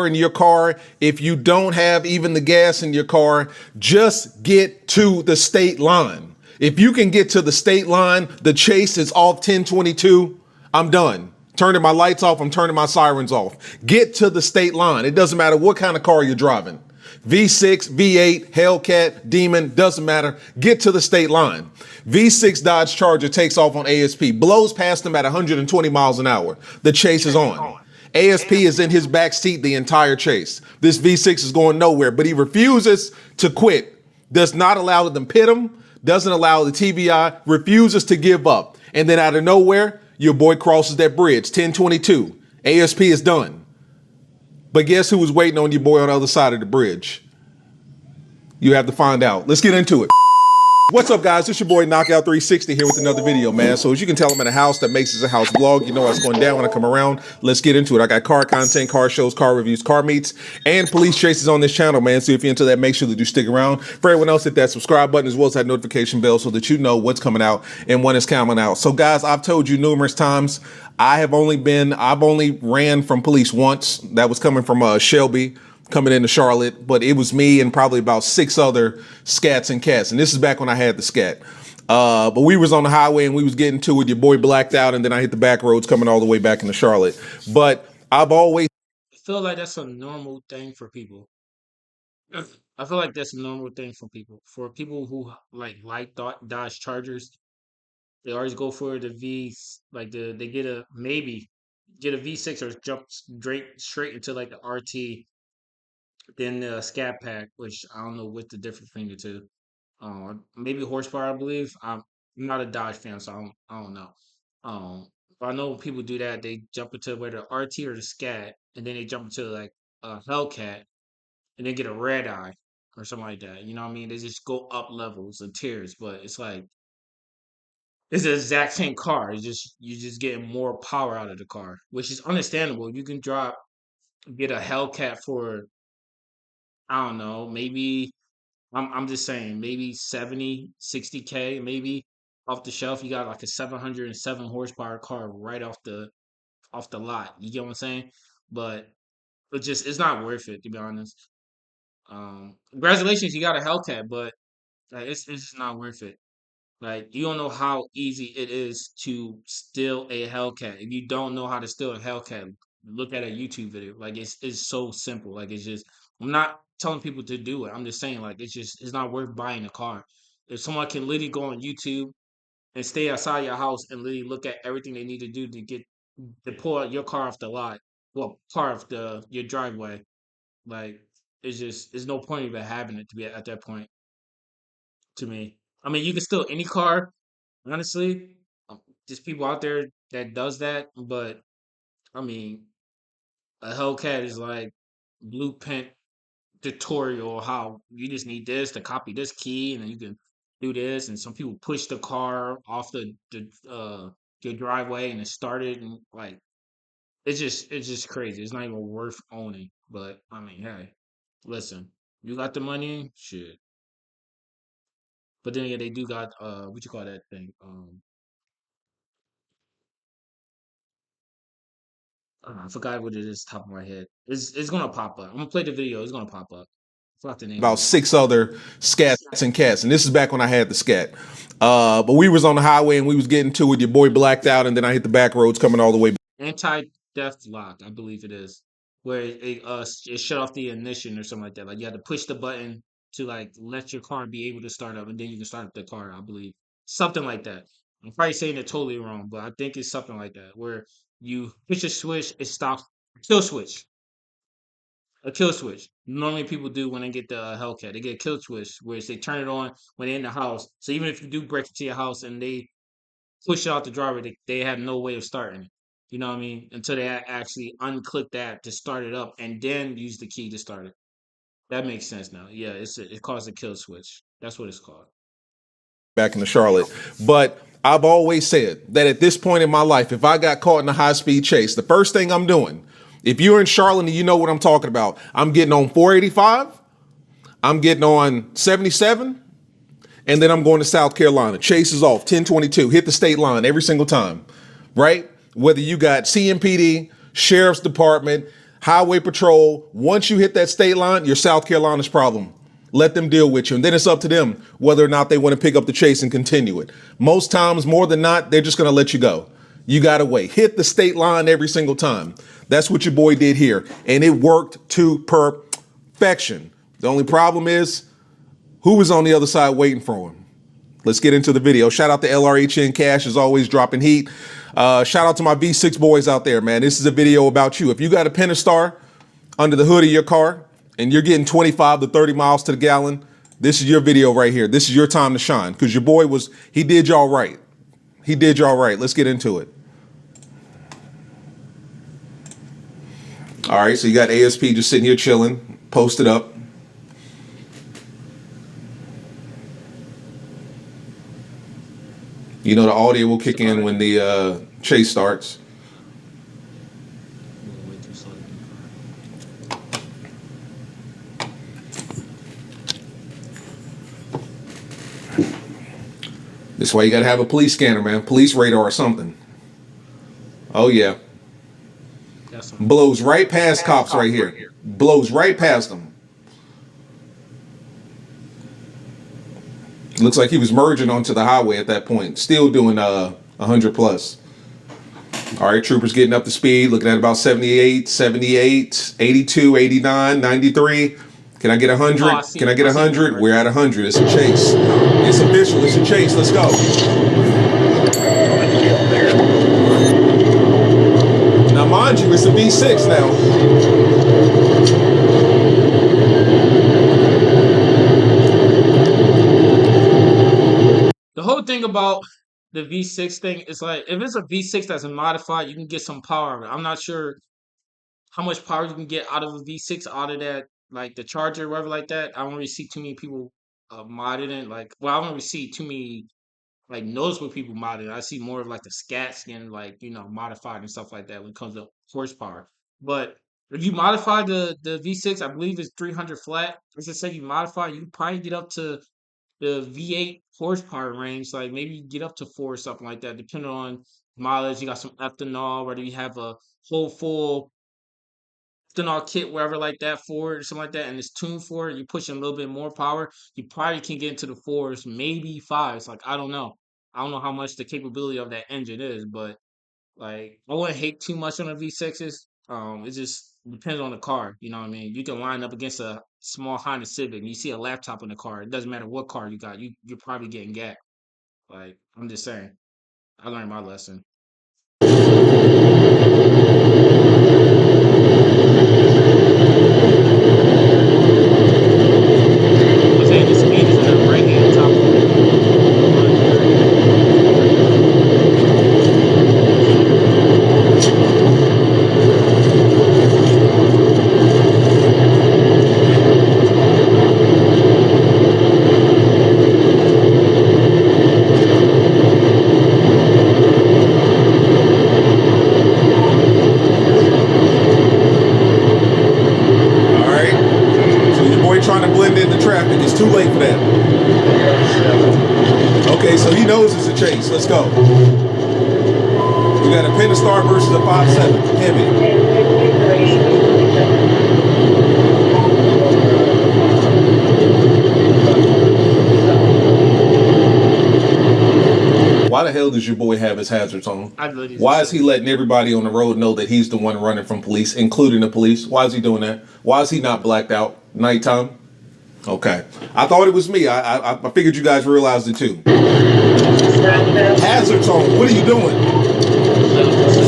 in your car, if you don't have even the gas in your car, just get to the state line. If you can get to the state line, the chase is off 1022, I'm done. Turning my lights off, I'm turning my sirens off. Get to the state line. It doesn't matter what kind of car you're driving. V6, V8, Hellcat, Demon, doesn't matter. Get to the state line. V6 Dodge Charger takes off on ASP, blows past them at 120 miles an hour. The chase is on. ASP is in his back seat the entire chase. This V6 is going nowhere, but he refuses to quit. Does not allow them pit him, doesn't allow the TBI, refuses to give up. And then out of nowhere, your boy crosses that bridge, 1022. ASP is done. But guess who was waiting on your boy on the other side of the bridge? You have to find out. Let's get into it. What's up, guys? It's your boy Knockout 360 here with another video, man. So as you can tell, I'm in a house that makes this a house vlog. You know what's going down when I come around. Let's get into it. I got car content, car shows, car reviews, car meets, and police chases on this channel, man. So if you're into that, make sure that you stick around. For everyone else, hit that subscribe button as well as that notification bell so that you know what's coming out and when it's coming out. So guys, I've told you numerous times, I've only ran from police once. That was coming from Shelby, coming into Charlotte, but it was me and probably about 6 other scats and cats. And this is back when I had the scat. But we was on the highway and we was getting to it. Your boy blacked out and then I hit the back roads coming all the way back into Charlotte. But I've always feel like that's a normal thing for people. I feel like that's a normal thing for people. For people who like Dodge Chargers, they always go for the V's. They get a V6 or jump straight into like the RT. Then the Scat Pack, which I don't know what the difference between the two. Maybe horsepower, I believe. I'm not a Dodge fan, so I don't know. But I know when people do that, they jump into whether the RT or the Scat, and then they jump into like a Hellcat, and then get a red eye or something like that. You know what I mean? They just go up levels and tiers, but it's like it's the exact same car. It's just you're just getting more power out of the car, which is understandable. You can get a Hellcat for I don't know, maybe I'm just saying, maybe 70, 60K, maybe off the shelf. You got like a 707 horsepower car right off the lot. You get what I'm saying? But it's not worth it, to be honest. Congratulations, you got a Hellcat, but it's just not worth it. Like you don't know how easy it is to steal a Hellcat. If you don't know how to steal a Hellcat, look at a YouTube video. Like it's so simple. Like it's just I'm not telling people to do it. I'm just saying like it's not worth buying a car. If someone can literally go on YouTube and stay outside your house and literally look at everything they need to do to pull out your car off the lot, well, car off your driveway, like there's no point even having it to be at that point to me. I mean, you can steal any car, honestly. There's people out there that does that, but I mean, a Hellcat is like blueprint tutorial how you just need this to copy this key, and then you can do this. And some people push the car off your driveway and it started, and like it's just crazy. It's not even worth owning. But I mean, hey, listen, you got the money, shit. But then again, they do got what you call that thing? I forgot what it is top of my head. It's gonna pop up. I'm gonna play the video. It's gonna pop up. I forgot the name of about it. 6 other scats and cats. And this is back when I had the scat. But we was on the highway and we was getting to it. Your boy blacked out and then I hit the back roads coming all the way. Anti-theft lock, I believe it is, where it shut off the ignition or something like that. Like you had to push the button to like let your car be able to start up, and then you can start up the car. I believe something like that. I'm probably saying it totally wrong, but I think it's something like that, where you push a switch, it stops. Kill switch. A kill switch. Normally people do when they get the Hellcat. They get a kill switch, where they turn it on when they're in the house. So even if you do break into your house and they push it out the driver, they have no way of starting it. You know what I mean? Until they actually unclick that to start it up and then use the key to start it. That makes sense now. Yeah, it calls a kill switch. That's what it's called. Back into Charlotte. But I've always said that at this point in my life, if I got caught in a high-speed chase, the first thing I'm doing, if you're in Charlotte and you know what I'm talking about, I'm getting on 485, I'm getting on 77, and then I'm going to South Carolina. Chase is off, 1022, hit the state line every single time, right? Whether you got CMPD, Sheriff's Department, Highway Patrol, once you hit that state line, you're South Carolina's problem. Let them deal with you. And then it's up to them whether or not they want to pick up the chase and continue it. Most times, more than not, they're just going to let you go. You got to wait. Hit the state line every single time. That's what your boy did here. And it worked to perfection. The only problem is, who was on the other side waiting for him? Let's get into the video. Shout out to LRHN Cash, as always, dropping heat. Shout out to my V6 boys out there, man. This is a video about you. If you got a Pentastar under the hood of your car and you're getting 25 to 30 miles to the gallon, this is your video right here. This is your time to shine, because your boy he did y'all right. He did y'all right. Let's get into it. All right, so you got ASP just sitting here chilling, posted up. You know the audio will kick in when the chase starts. This is why you gotta have a police scanner, man. Police radar or something. Oh yeah. Blows right past cops right here. Blows right past them. Looks like he was merging onto the highway at that point. Still doing 100 plus. All right, troopers getting up to speed. Looking at about 78, 78, 82, 89, 93. Can I get 100? Can I get 100? We're at 100. It's a chase. It's official. It's a chase. Let's go. Now, mind you, it's a V6 now. The whole thing about the V6 thing is like, if it's a V6 that's modified, you can get some power. I'm not sure how much power you can get out of a V6, out of that, like the Charger, whatever, like that. I don't really see too many people modding it. Like, well, I don't really see too many like noticeable people modding it. I see more of like the scats getting like, you know, modified and stuff like that when it comes to horsepower. But if you modify the V6, I believe it's 300 flat. As I said, you modify, you can probably get up to the V8 horsepower range, like maybe get up to 4 or something like that, depending on mileage. You got some ethanol, whether you have a whole full ethanol kit, wherever like that for it or something like that, and it's tuned for it. You're pushing a little bit more power. You probably can get into the 4s, maybe 5s. Like, I don't know. I don't know how much the capability of that engine is, but like I wouldn't hate too much on the V6s. It just depends on the car. You know what I mean? You can line up against a small Honda Civic and you see a laptop in the car. It doesn't matter what car you got. You're probably getting gapped. Like, I'm just saying. I learned my lesson. I'm saying the speed is in the right hand top of it. It's too late for that. Okay, so he knows it's a chase. Let's go. We got a Pentastar versus a 5.7 Hemi. Why the hell does your boy have his hazards on? Why is he letting everybody on the road know that he's the one running from police, including the police? Why is he doing that? Why is he not blacked out nighttime? Okay. I thought it was me. I figured you guys realized it too. Hazards on. What are you doing?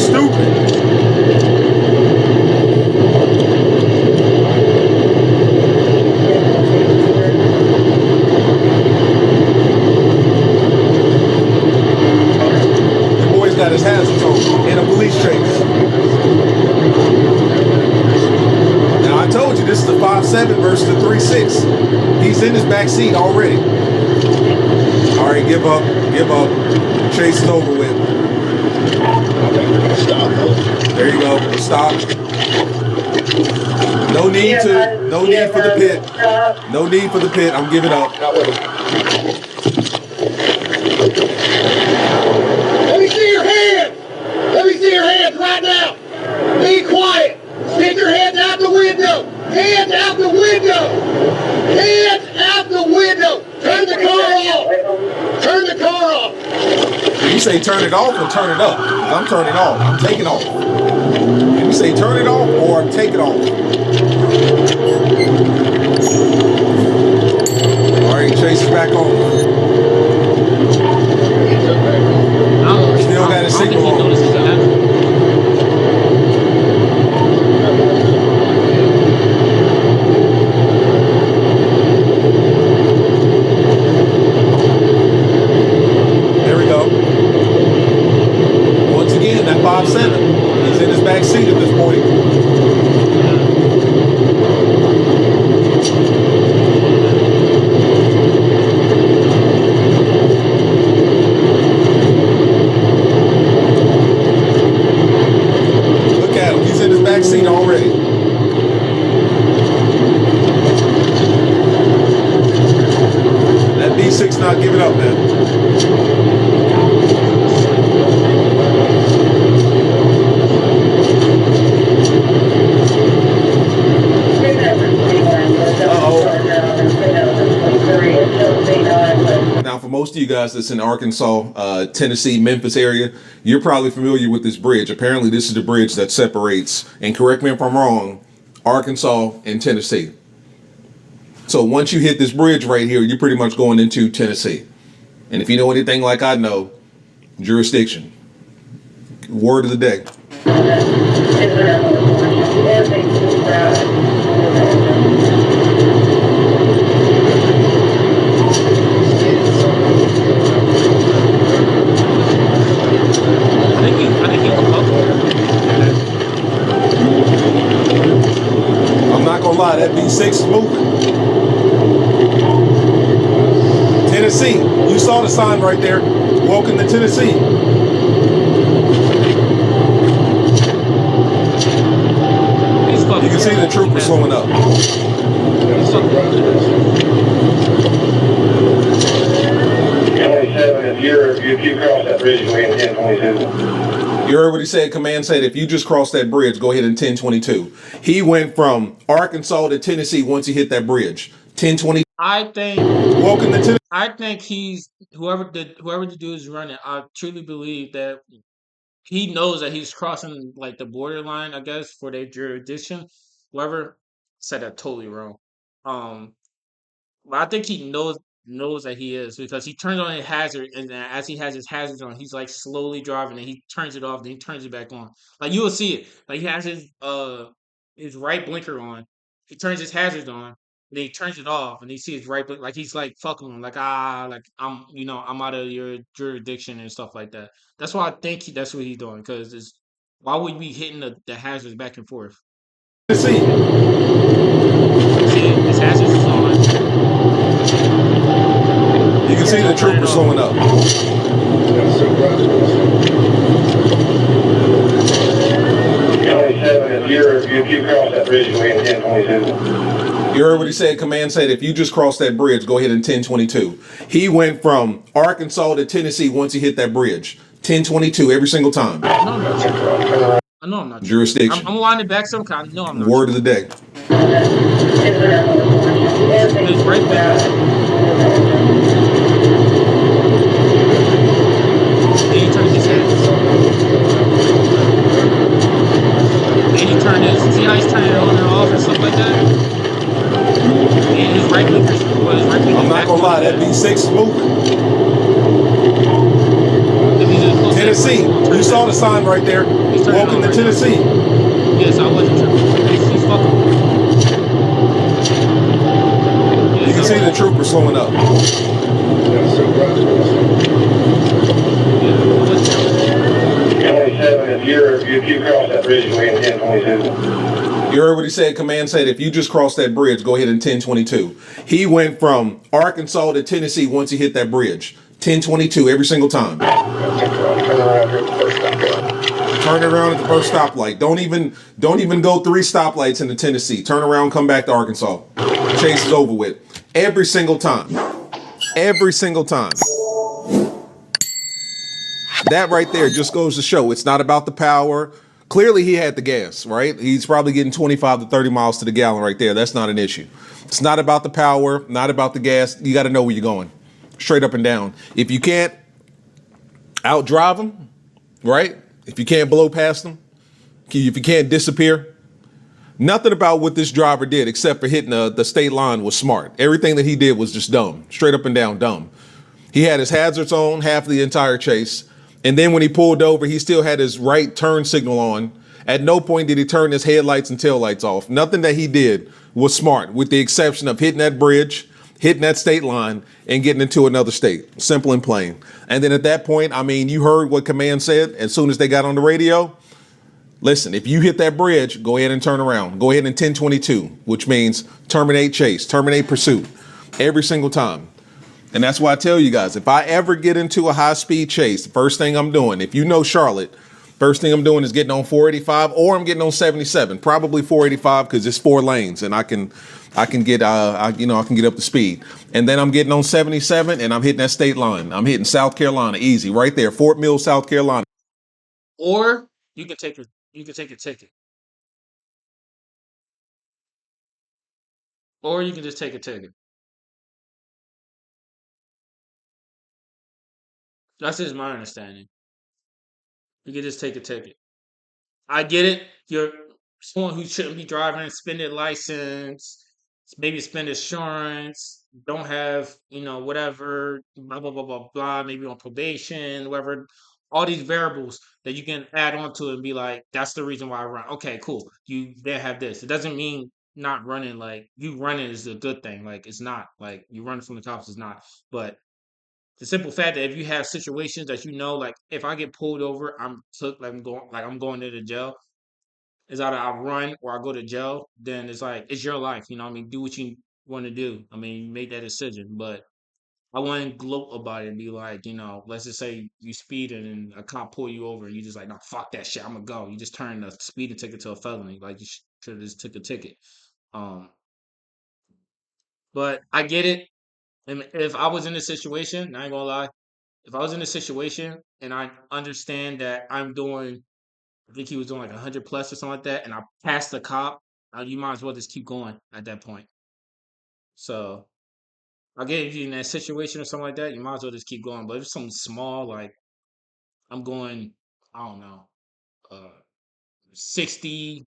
Stupid. Your boy's got his hazards on in a police chase. I told you this is the 5.7 versus the 3.6. He's in his back seat already. All right, give up. Give up. Chase is over with. Stop. There you go. Stop. No need for the pit. No need for the pit. I'm giving up. Let me see your hands. Let me see your hands right now. Be quiet. Stick your hands Hands out the window! Hands out the window! Turn the car off! Turn the car off! You say turn it off or turn it up? 'Cause I'm turning off. I'm taking off. You say turn it off or I'm taking off. All right, Chase is back on. Still got his signal on. There we go. Once again, that 5-7. He's in his back seat at this point. Look at him. He's in his back seat already. That V6 not giving up, man. Now, for most of you guys that's in Arkansas, Tennessee, Memphis area, you're probably familiar with this bridge. Apparently, this is the bridge that separates, and correct me if I'm wrong, Arkansas and Tennessee. So once you hit this bridge right here, you're pretty much going into Tennessee. And if you know anything like I know, jurisdiction. Word of the day. I'm not gonna lie, that V6 is moving. Tennessee, you saw the sign right there. Welcome to Tennessee. You can see the troopers slowing up. If you cross that bridge, go ahead and 1022. You heard what he said. Command said, if you just cross that bridge, go ahead and 1022. He went from Arkansas to Tennessee once he hit that bridge. 1020. I think. Welcome to Tennessee. I think he's whoever the dude is running. I truly believe that he knows that he's crossing like the borderline, I guess, for their jurisdiction. Whoever said that totally wrong. But I think he knows that he is because he turns on his hazard, and then as he has his hazards on, he's like slowly driving, and he turns it off, then he turns it back on. Like you will see it. Like he has his right blinker on. He turns his hazards on, then he turns it off, and you see his right blinker. Like he's like fucking him, like like I'm out of your jurisdiction and stuff like that. That's why I think that's what he's doing because why would we hitting the hazards back and forth? Tennessee. See, his hazards is on. You can see the troopers slowing up. If you cross that bridge, go ahead and 1022. You heard what he said. Command said, if you just cross that bridge, go ahead and 1022. He went from Arkansas to Tennessee once he hit that bridge. 1022 every single time. I know I'm not. Jurisdiction. I'm winding back some kind. No, I'm not. Word of the day. It's right there. Then he turned his head. Then he turned his. See how he's turning it on and off and stuff like that. And his right blinker's. I'm not gonna lie, that V6 is moving. Tennessee, you saw the sign right there. Welcome to Tennessee. Yes, I wasn't tripping. He's fucking. You can see the troopers slowing up. If you cross that bridge, go ahead and 1022. You heard what he said. Command said, if you just cross that bridge, go ahead and 1022. He went from Arkansas to Tennessee once he hit that bridge. 1022 every single time. Turn around at the first stoplight. Don't even go 3 stoplights into Tennessee. Turn around, come back to Arkansas. Chase is over with. Every single time. Every single time. That right there just goes to show it's not about the power Clearly, he had the gas, right? He's probably getting 25 to 30 miles to the gallon right there. That's not an issue. It's not about the power, not about the gas. You got to know where you're going, straight up and down. If you can't outdrive them, right? If you can't blow past them, if you can't disappear, nothing about what this driver did except for hitting the state line was smart. Everything that he did was just dumb, straight up and down dumb. He had his hazards on half the entire chase. And then when he pulled over, he still had his right turn signal on. At no point did he turn his headlights and taillights off. Nothing that he did was smart, with the exception of hitting that bridge, hitting that state line, and getting into another state. Simple and plain. And then at that point, I mean, you heard what command said as soon as they got on the radio. Listen, if you hit that bridge, go ahead and turn around. Go ahead and 1022, which means terminate chase, terminate pursuit, every single time. And that's why I tell you guys, if I ever get into a high-speed chase, the first thing I'm doing, if you know Charlotte, first thing I'm doing is getting on 485, or I'm getting on 77, probably 485 because it's 4 lanes and I can get I can get up to speed. And then I'm getting on 77 and I'm hitting that state line. I'm hitting South Carolina, easy, right there, Fort Mill, South Carolina. Or you can take a ticket. Or you can just take a ticket. That's just my understanding. You can just take a ticket. I get it. You're someone who shouldn't be driving, suspended license, maybe suspended insurance, don't have, whatever, blah, blah, blah, blah, blah, maybe on probation, whatever. All these variables that you can add on to it and be like, that's the reason why I run. Okay, cool. You then have this. It doesn't mean not running. Like, you running is a good thing. Like, it's not. Like, you running from the cops is not. But the simple fact that if you have situations that like if I get pulled over, I'm going to the jail. It's either I run or I go to jail. Then it's like it's your life. You know what I mean? Do what you want to do. I mean, make that decision. But I wouldn't gloat about it and be like, let's just say you speeding and a cop pull you over and you just like, no, fuck that shit. I'm gonna go. You just turn the speeding ticket to a felony. Like you should have just took a ticket. Um, but I get it. And if I was in this situation, I ain't gonna lie. If I was in a situation and I understand that I think he was doing like 100 plus or something like that, and I passed the cop, you might as well just keep going at that point. So I get if you're in that situation or something like that, you might as well just keep going. But if it's something small, like I'm going, I don't know, 60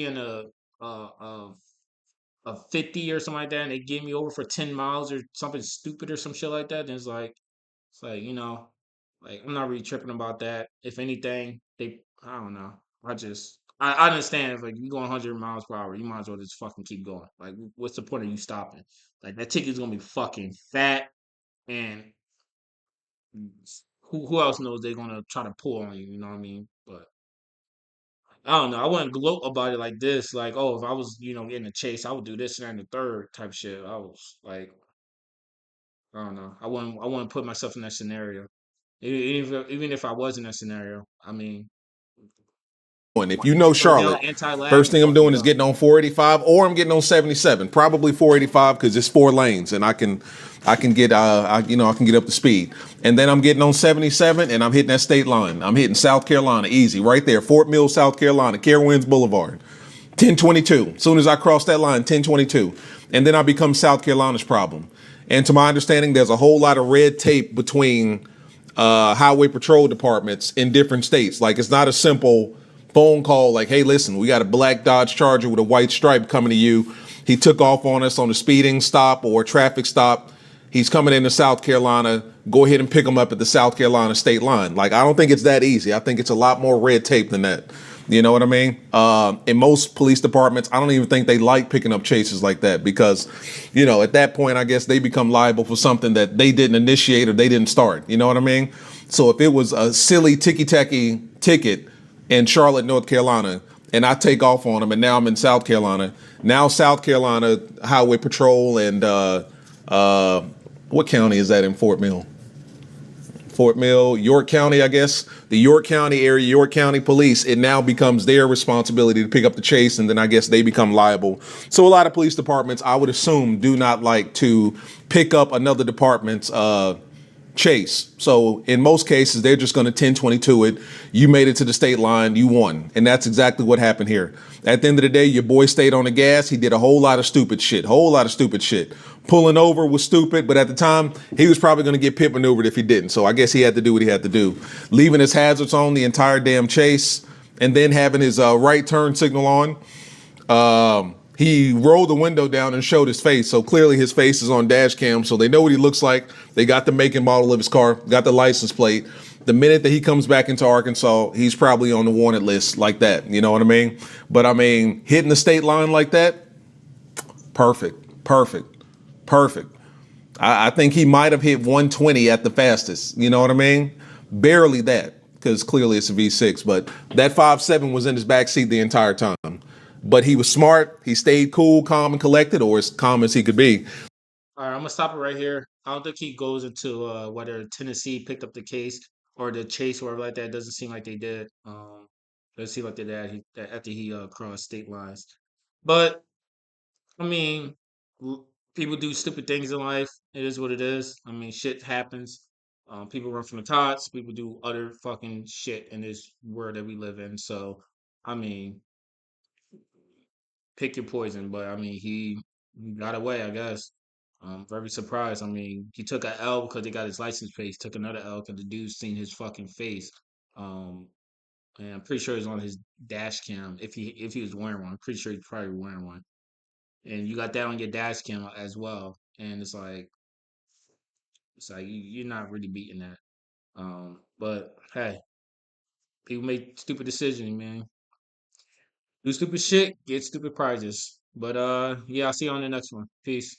and uh, uh, a 50 or something like that, and they give me over for 10 miles or something stupid or some shit like that, then it's like, like I'm not really tripping about that. If anything, I don't know. I understand if like you going 100 miles per hour, you might as well just fucking keep going. Like, what's the point of you stopping? Like that ticket's gonna be fucking fat, and who else knows they're gonna try to pull on you? You know what I mean? But I don't know. I wouldn't gloat about it like this. Like, oh, if I was, getting a chase, I would do this and that and the third type shit. I was like, I don't know. I wouldn't put myself in that scenario. Even if I was in that scenario, I mean, If you know Cordell Charlotte, anti-lag, first thing I'm fucking doing is go. getting on 485, or I'm getting on 77, probably 485 because it's 4 lanes and I can get I can get up to speed. And then I'm getting on 77 and I'm hitting that state line. I'm hitting South Carolina, easy, right there, Fort Mill, South Carolina, Carowinds Boulevard, 1022. As soon as I cross that line, 1022, and then I become South Carolina's problem. And to my understanding, there's a whole lot of red tape between highway patrol departments in different states. Like, it's not a simple phone call like, hey, listen, we got a black Dodge Charger with a white stripe coming to you. He took off on us on a speeding stop or a traffic stop. He's coming into South Carolina. Go ahead and pick him up at the South Carolina state line. Like, I don't think it's that easy. I think it's a lot more red tape than that. You know what I mean? In most police departments, I don't even think they like picking up chases like that because, at that point, I guess they become liable for something that they didn't initiate or they didn't start. You know what I mean? So if it was a silly ticky-tacky ticket in Charlotte, North Carolina, and I take off on them, and now I'm in South Carolina. Now South Carolina Highway Patrol and what county is that in Fort Mill? Fort Mill, York County, I guess. The York County area, York County Police, it now becomes their responsibility to pick up the chase, and then I guess they become liable. So a lot of police departments, I would assume, do not like to pick up another department's chase. So in most cases, they're just going to 1022 it. You made it to the state line, you won. And that's exactly what happened here. At the end of the day, your boy stayed on the gas. He did a whole lot of stupid shit. Pulling over was stupid, but at the time, he was probably going to get pit maneuvered if he didn't. So I guess he had to do what he had to do. Leaving his hazards on the entire damn chase and then having his right turn signal on. He rolled the window down and showed his face. So clearly his face is on dash cam. So they know what he looks like. They got the make and model of his car, got the license plate. The minute that he comes back into Arkansas, he's probably on the wanted list like that. You know what I mean? But I mean, hitting the state line like that, perfect. I think he might have hit 120 at the fastest. You know what I mean? Barely that, because clearly it's a V6. But that 5.7 was in his backseat the entire time. But he was smart. He stayed cool, calm, and collected, or as calm as he could be. All right, I'm gonna stop it right here. I don't think he goes into whether Tennessee picked up the case or the chase or whatever like that. It doesn't seem like they did. Doesn't seem like they did after he crossed state lines. But I mean, people do stupid things in life. It is what it is. I mean, shit happens. People run from the cops. People do other fucking shit in this world that we live in. So, I mean, pick your poison. But I mean, he got away, I guess. Very surprised. I mean, he took a L because he got his license plate. He took another L because the dude seen his fucking face. Um, and I'm pretty sure it's on his dash cam. If he was wearing one, I'm pretty sure he's probably wearing one. And you got that on your dash cam as well. And it's like you're not really beating that. But hey, people make stupid decisions, man. Do stupid shit, get stupid prizes. But yeah, I'll see you on the next one. Peace.